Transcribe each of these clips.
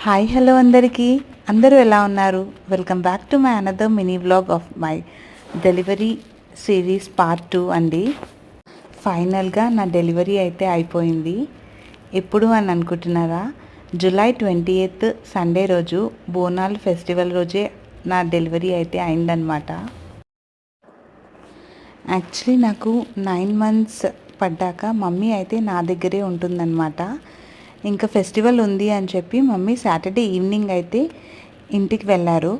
Hi hello అందరికీ అందరూ ఎలా ఉన్నారు? Welcome back to my another mini vlog of my delivery series part 2 అండి. ఫైనల్గా నా డెలివరీ అయితే అయిపోయింది. ఎప్పుడు అని అనుకుంటున్నారా? జూలై 28 సండే రోజు బోనాలు ఫెస్టివల్ రోజే నా డెలివరీ అయితే అయిందనమాట. యాక్చువల్లీ నాకు 9 months పడ్డాక మమ్మీ అయితే నా దగ్గరే ఉంటుందన్నమాట. ఇంకా ఫెస్టివల్ ఉంది అని చెప్పి మమ్మీ సాటర్డే ఈవినింగ్ అయితే ఇంటికి వెళ్ళారు.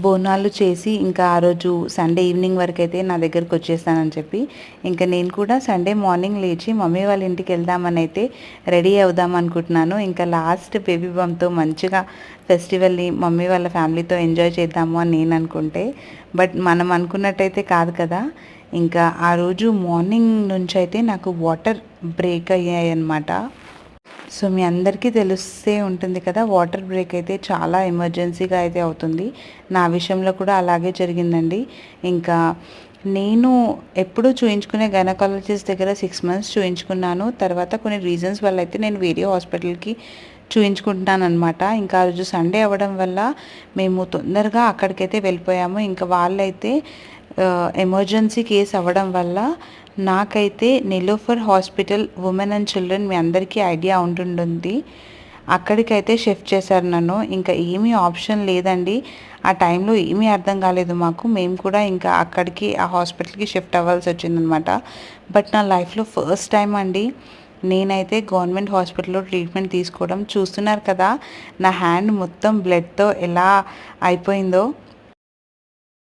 బోనాలు చేసి ఇంకా ఆ రోజు సండే ఈవినింగ్ వరకు అయితే నా దగ్గరకు వచ్చేస్తానని చెప్పి ఇంకా నేను కూడా సండే మార్నింగ్ లేచి మమ్మీ వాళ్ళ ఇంటికి వెళ్దామని అయితే రెడీ అవుదాం అనుకుంటున్నాను. ఇంకా లాస్ట్ బేబీ బంప్తో మంచిగా ఫెస్టివల్ని మమ్మీ వాళ్ళ ఫ్యామిలీతో ఎంజాయ్ చేద్దాము అని నేను అనుకుంటే, బట్ మనం అనుకున్నట్టయితే కాదు కదా. ఇంకా ఆ రోజు మార్నింగ్ నుంచి అయితే నాకు వాటర్ బ్రేక్ అయ్యాయి అన్నమాట. సో మీ అందరికీ తెలిసే ఉంటుంది కదా, వాటర్ బ్రేక్ అయితే చాలా ఎమర్జెన్సీగా అయితే అవుతుంది. నా విషయంలో కూడా అలాగే జరిగిందండి. ఇంకా నేను ఎప్పుడు చూయించుకునే గైనకాలజిస్ట్ దగ్గర 6 months చూయించుకున్నాను. తర్వాత కొన్ని రీజన్స్ వల్ల అయితే నేను వేరే హాస్పిటల్కి చూయించుకుంటున్నాను అనమాట. ఇంకా ఆ రోజు సండే అవ్వడం వల్ల మేము తొందరగా అక్కడికైతే వెళ్ళిపోయాము. ఇంకా వాళ్ళైతే ఎమర్జెన్సీ కేస్ అవ్వడం వల్ల నాకైతే నెలోఫర్ హాస్పిటల్ ఉమెన్ అండ్ చిల్డ్రన్, మీ అందరికీ ఐడియా ఉంటుంటుంది, అక్కడికైతే షిఫ్ట్ చేశారు నన్ను. ఇంకా ఏమీ ఆప్షన్ లేదండి. ఆ టైంలో ఏమీ అర్థం కాలేదు మాకు. మేము కూడా ఇంకా అక్కడికి ఆ హాస్పిటల్కి షిఫ్ట్ అవ్వాల్సి వచ్చిందనమాట. బట్ నా లైఫ్లో ఫస్ట్ టైం అండి నేనైతే గవర్నమెంట్ హాస్పిటల్లో ట్రీట్మెంట్ తీసుకోవడం. చూస్తున్నారు కదా నా హ్యాండ్ మొత్తం బ్లడ్తో ఎలా అయిపోయిందో.